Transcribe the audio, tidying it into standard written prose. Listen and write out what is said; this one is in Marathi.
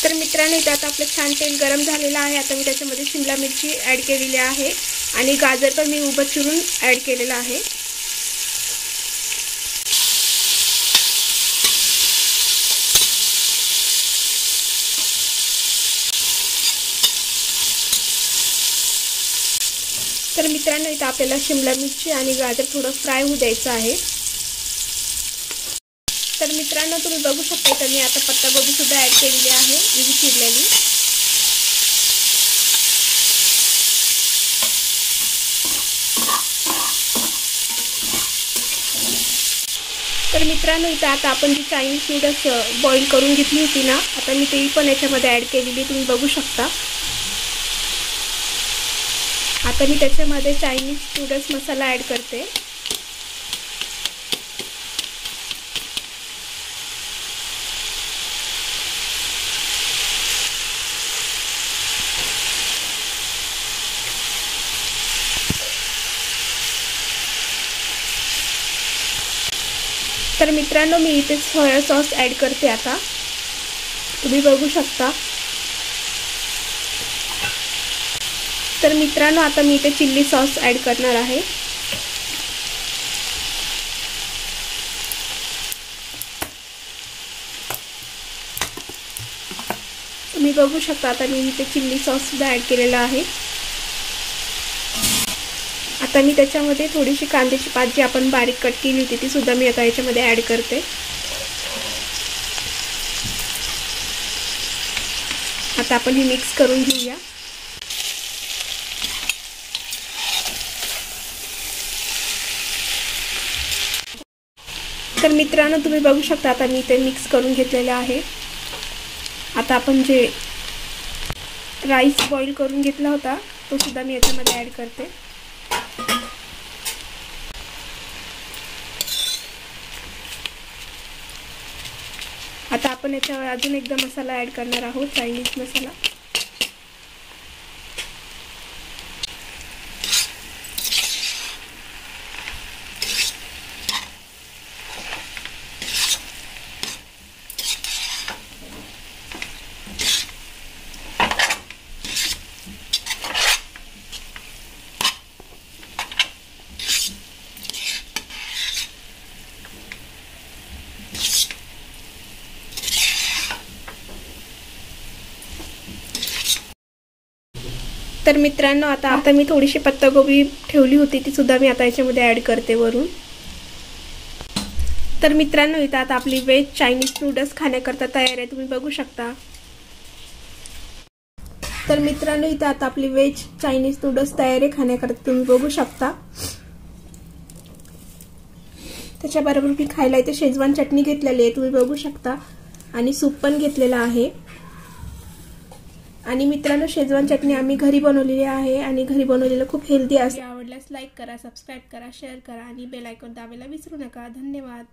तर मित्रांनो इथे आता आपलं छान तेल गरम झालेलं आहे। आता मी त्याच्यामध्ये शिमला मिरची ॲड केलेली आहे आणि गाजर पण मी उभं चिरून ॲड केलेलं आहे। तर मित्रांनो इथे आपल्याला शिमला मिरची आणि गाजर थोडं फ्राय होऊ द्यायचं आहे। तर मित्रांनो तुम्ही बघू शकता इथे मी आता पत्तागोबी सुद्धा ॲड केलेली आहे उभी चिरलेली। तर मित्रांनो इथे आता आपण जी चायनीज नूडल्स बॉईल करून घेतली होती ना, आता मी ती पण याच्यामध्ये ॲड केलेली तुम्ही बघू शकता। आता मी त्याच्यामध्ये चायनीज नूडल्स मसाला ॲड करते। तर मित्रांनो मी इथे सोया सॉस ॲड करते आता तुम्ही बघू शकता। तर मित्रांनो आता मी इथे चिल्ली सॉस ॲड करणार आहे। तुम्ही बघू शकता आता मी इथे चिल्ली सॉस सुद्धा ॲड केलेला आहे। आता मी त्याच्यामध्ये थोडीशी कांद्याची पात जी आपण बारीक कट केली होती ती सुद्धा मी आता याच्यामध्ये ॲड करते। आता आपण हे मिक्स करून घेऊया। तर मित्रांनो तुम्ही बघू शकता आता मी ते मिक्स करून घेतलेले आहे। आता आपण जे राईस बॉईल करून घेतला होता तो सुद्धा मी याच्यामध्ये ॲड करते। आता आपण याच्यावर अजून एकदा मसाला ॲड करणार आहोत, चायनीज मसाला। तर मित्रांनो आता मी थोडीशी पत्तागोबी ठेवली होती ती सुद्धा मी आता याच्यामध्ये ॲड करते वरून। तर मित्रांनो इथे आता आपली व्हेज चायनीज नूडल्स खाण्याकरता तयार आहे तुम्ही बघू शकता। तर मित्रांनो इथे आता आपली व्हेज चायनीज नूडल्स तयार आहे खाण्याकरता तुम्ही बघू शकता। त्याच्याबरोबर मी खायला इथे शेजवान चटणी घेतलेली आहे तुम्ही बघू शकता आणि सूप पण घेतलेला आहे। आणि मित्रांनो शेजवान चटणी आम्ही घरी बनवलेली आहे आणि घरी बनवलेलं खूप हेल्दी असते। आवडल्यास लाईक करा, सबस्क्राइब करा, शेअर करा आणि बेल आयकॉन दाबायला विसरू नका। धन्यवाद।